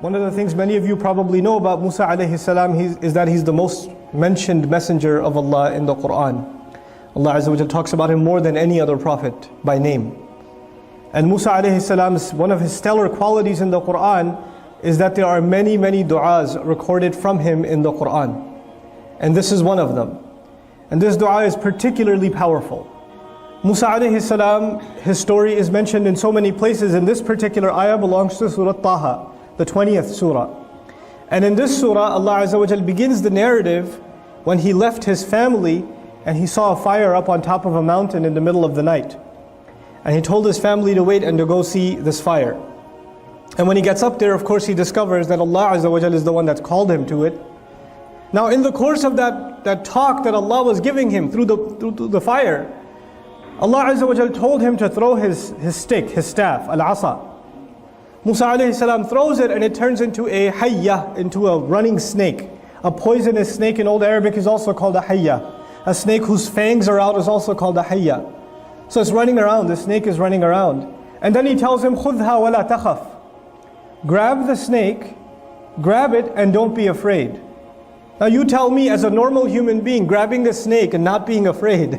One of the things many of you probably know about Musa alayhi salam is that he's the most mentioned messenger of Allah in the Quran. Allah Azza wa Jal talks about him more than any other prophet by name. And Musa alayhi salam's, one of his stellar qualities in the Quran is that there are many, many du'as recorded from him in the Quran. And this is one of them. And this dua is particularly powerful. Musa alayhi salam, his story is mentioned in so many places, and this particular ayah belongs to Surah Taha, the 20th surah. And in this surah, Allah Azza wa Jal begins the narrative when he left his family and he saw a fire up on top of a mountain in the middle of the night. And he told his family to wait and to go see this fire. And when he gets up there, of course, he discovers that Allah Azza wa Jal is the one that's called him to it. Now in the course of that talk that Allah was giving him through the fire, Allah Azza wa Jal told him to throw his stick, his staff, al-asa. Musa alayhi salam throws it and it turns into a hayya, into a running snake. A poisonous snake in Old Arabic is also called a hayya. A snake whose fangs are out is also called a hayya. So it's running around, the snake is running around. And then he tells him, خُذْهَا وَلَا تَخَفْ. Grab the snake, grab it and don't be afraid. Now you tell me, as a normal human being, grabbing a snake and not being afraid,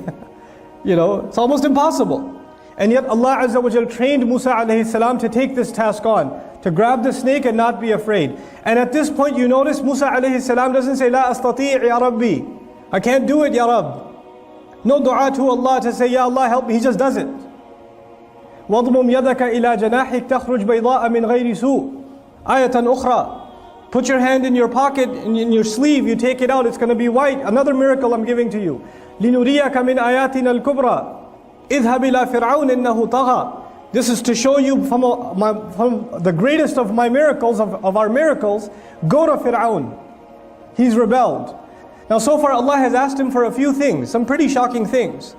it's almost impossible. And yet Allah Azza wa Jal trained Musa alayhi salam to take this task on, to grab the snake and not be afraid. And at this point you notice Musa alayhi salam doesn't say, La astati' ya Rabbi, I can't do it, Ya Rabb. No dua to Allah to say, Ya Allah help me, he just does it. وَضْمُمْ يَدَكَ إِلَى جَنَاحِكَ تَخْرُجْ بَيْضَاءَ مِنْ غَيْرِ سُوءٍ. Ayatan ukhra. Put your hand in your pocket, in your sleeve, you take it out, it's going to be white. Another miracle I'm giving to you. لِنُرِيَكَ مِنْ آيَاتِنَا الْكُبْرَى. اذهب إلى فرعون إنه طغى. This is to show you from the greatest of my miracles, of our miracles. Go to Fir'aun. He's rebelled. Now so far Allah has asked him for a few things, some pretty shocking things.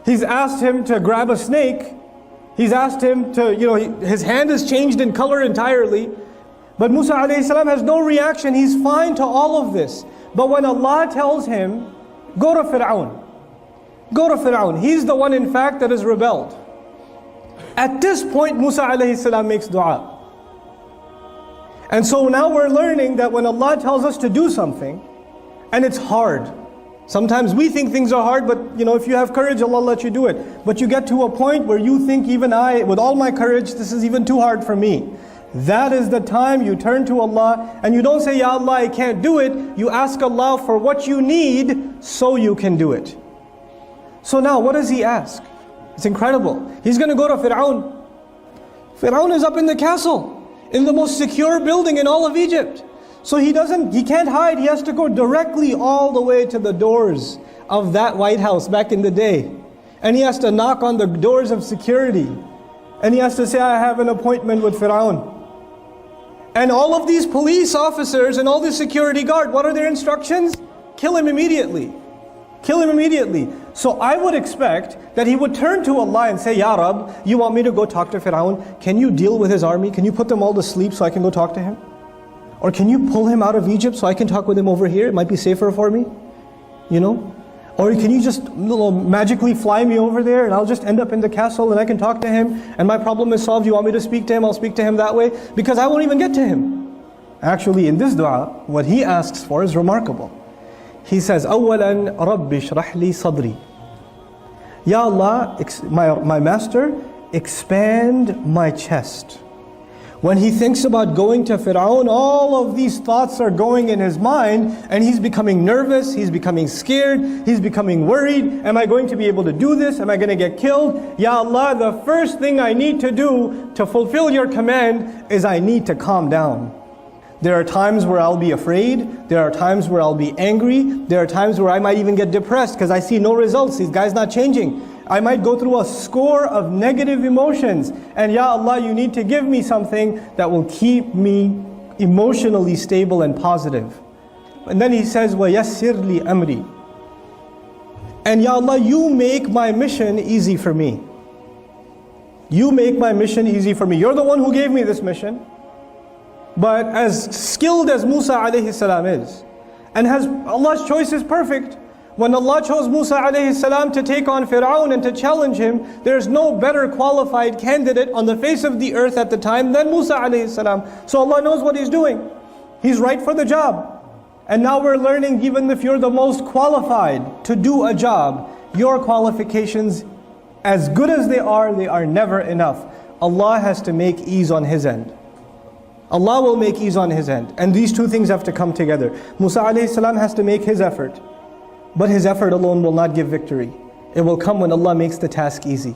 He's asked him to grab a snake. He's asked him to, his hand has changed in color entirely. But Musa alayhi salam has no reaction. He's fine to all of this. But when Allah tells him, go to Fir'aun. Go to Fir'aun. He's the one in fact that is rebelled. At this point Musa alayhi salam makes dua. And so now we're learning that when Allah tells us to do something, and it's hard. Sometimes we think things are hard, but if you have courage, Allah will let you do it. But you get to a point where you think, even I, with all my courage, this is even too hard for me. That is the time you turn to Allah and you don't say, Ya Allah, I can't do it. You ask Allah for what you need so you can do it. So now what does he ask? It's incredible. He's going to go to Fir'aun. Fir'aun is up in the castle, in the most secure building in all of Egypt. So he can't hide. He has to go directly all the way to the doors of that White House back in the day. And he has to knock on the doors of security. And he has to say, I have an appointment with Fir'aun. And all of these police officers and all the security guard, what are their instructions? Kill him immediately. Kill him immediately. So I would expect that he would turn to Allah and say, Ya Rabb, you want me to go talk to Fir'aun? Can you deal with his army? Can you put them all to sleep so I can go talk to him? Or can you pull him out of Egypt so I can talk with him over here? It might be safer for me. Or can you just magically fly me over there and I'll just end up in the castle and I can talk to him and my problem is solved. You want me to speak to him? I'll speak to him that way. Because I won't even get to him. Actually, in this dua, what he asks for is remarkable. He says, أَوَّلًا رَبِّ اشْرَحْ لِي صَدْرِي. Ya Allah, my master, expand my chest. When he thinks about going to Fir'aun, all of these thoughts are going in his mind and he's becoming nervous, he's becoming scared, he's becoming worried. Am I going to be able to do this? Am I going to get killed? Ya Allah, the first thing I need to do to fulfill your command is I need to calm down. There are times where I'll be afraid, there are times where I'll be angry, there are times where I might even get depressed because I see no results, these guys not changing. I might go through a score of negative emotions. And Ya Allah, you need to give me something that will keep me emotionally stable and positive. And then he says, وَيَسِّرْ لِي أَمْرِي. And Ya Allah, you make my mission easy for me. You make my mission easy for me. You're the one who gave me this mission. But as skilled as Musa alayhi salam is, and Allah's choice is perfect, When Allah chose Musa alayhi salam to take on Fir'aun and to challenge him, there's no better qualified candidate on the face of the earth at the time than Musa alayhi salam. So Allah knows what He's doing. He's right for the job. And now we're learning, even if you're the most qualified to do a job, your qualifications, as good as they are never enough. Allah has to make ease on His end. Allah will make ease on His end. And these two things have to come together. Musa alayhi salam has to make his effort. But his effort alone will not give victory. It will come when Allah makes the task easy.